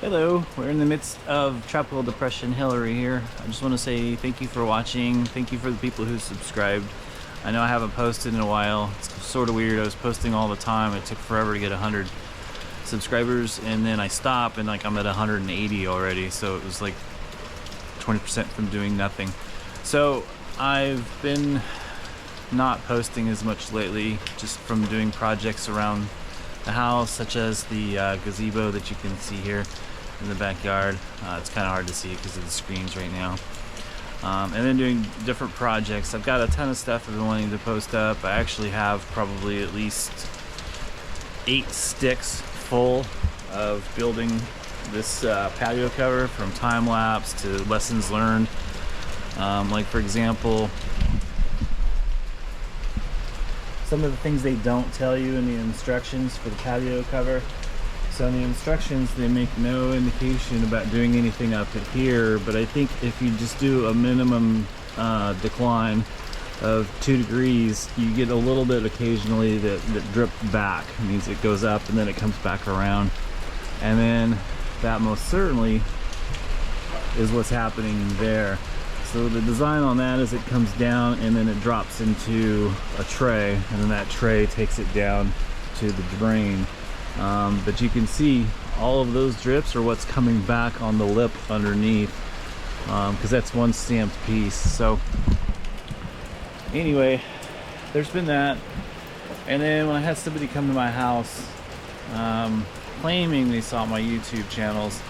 Hello, we're in the midst of tropical depression. Hilary here. I just want to say thank you for watching. Thank you for the people who subscribed. I know I haven't posted in a while. It's sort of weird. I was posting all the time. It took forever to get 100 subscribers, and then I stopped and like I'm at 180 already. So it was like 20% from doing nothing. So I've been not posting as much lately, just from doing projects around the house, such as the gazebo that you can see here in the backyard. It's kind of hard to see because of the screens right now. And then doing different projects. I've got a ton of stuff I've been wanting to post up. I actually have probably at least 8 sticks full of building this patio cover, from time lapse to lessons learned. Like for example, some of the things they don't tell you in the instructions for the patio cover. So in the instructions, they make no indication about doing anything up at here, but I think if you just do a minimum decline of 2 degrees, you get a little bit occasionally that drip back. It means it goes up and then it comes back around. And then that most certainly is what's happening there. So the design on that is it comes down and then it drops into a tray, and then that tray takes it down to the drain. But you can see all of those drips are what's coming back on the lip underneath, because that's one stamped piece. So anyway, there's been that. And then when I had somebody come to my house claiming they saw my YouTube channels,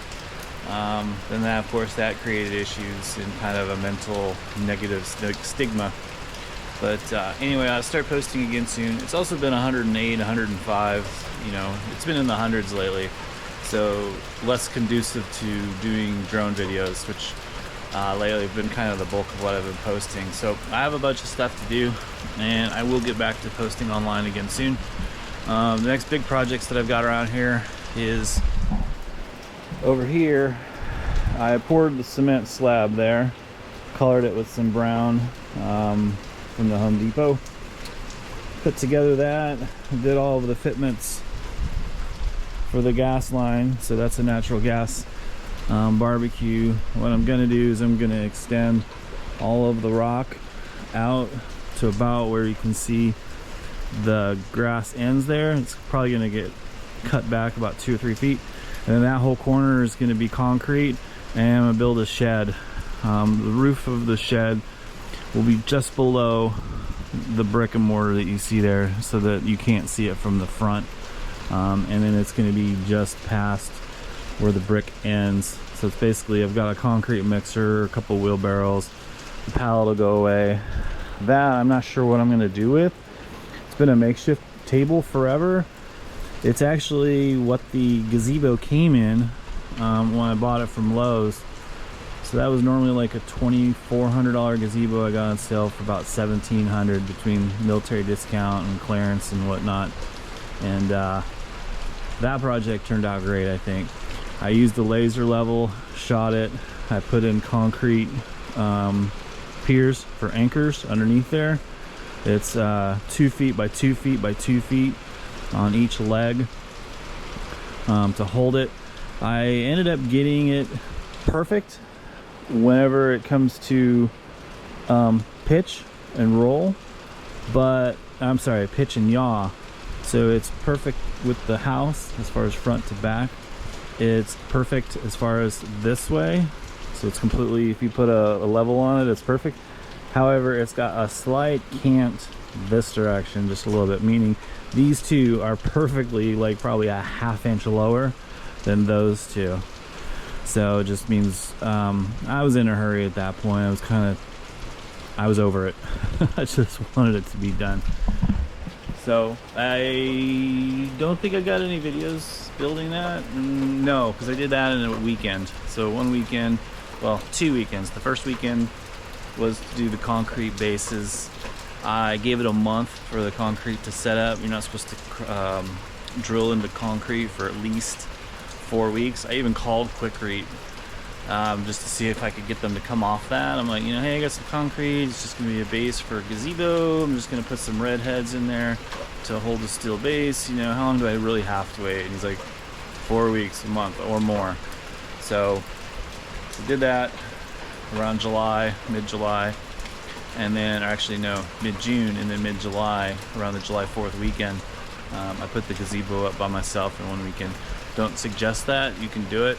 then that, of course, that created issues and kind of a mental negative stigma. But anyway, I'll start posting again soon. It's also been 108, 105, you know, it's been in the hundreds lately. So less conducive to doing drone videos, which lately have been kind of the bulk of what I've been posting. So I have a bunch of stuff to do, and I will get back to posting online again soon. The next big projects that I've got around here is over here. I poured the cement slab there, colored it with some brown from the Home Depot, put together that, did all of the fitments for the gas line. So that's a natural gas barbecue. What I'm gonna do is I'm gonna extend all of the rock out to about where you can see the grass ends there. It's probably gonna get cut back about 2 or 3 feet. And then that whole corner is going to be concrete, and I'm going to build a shed. The roof of the shed will be just below the brick and mortar that you see there, so that you can't see it from the front. And then it's going to be just past where the brick ends. So it's basically, I've got a concrete mixer, a couple wheelbarrows, the pallet will go away. That I'm not sure what I'm going to do with. It's been a makeshift table forever. It's actually what the gazebo came in when I bought it from Lowe's. So that was normally like a $2,400 gazebo. I got on sale for about $1,700 between military discount and clearance and whatnot. And that project turned out great, I think. I used the laser level, shot it. I put in concrete piers for anchors underneath there. It's 2 feet by 2 feet by 2 feet on each leg to hold it. I ended up getting it perfect whenever it comes to pitch and roll, but I'm sorry, pitch and yaw. So it's perfect with the house as far as front to back. It's perfect as far as this way, so it's completely, if you put a level on it, it's perfect. However, it's got a slight cant this direction, just a little bit, meaning these two are perfectly, like, probably a ½ inch lower than those two. So it just means I was in a hurry at that point. I was over it. I just wanted it to be done. So I don't think I got any videos building that. No, because I did that in a weekend. So one weekend, well, 2 weekends. The first weekend was to do the concrete bases. I gave it a month for the concrete to set up. You're not supposed to drill into concrete for at least 4 weeks. I even called Quikrete just to see if I could get them to come off that. I'm like, you know, hey, I got some concrete. It's just gonna be a base for a gazebo. I'm just gonna put some red heads in there to hold the steel base. You know, how long do I really have to wait? And he's like, 4 weeks, a month or more. So we did that around July, mid-July, and then, or actually no, mid-June, and then mid-July, around the July 4th weekend, I put the gazebo up by myself in one weekend. Don't suggest that, you can do it.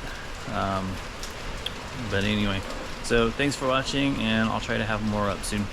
But anyway, so thanks for watching, and I'll try to have more up soon.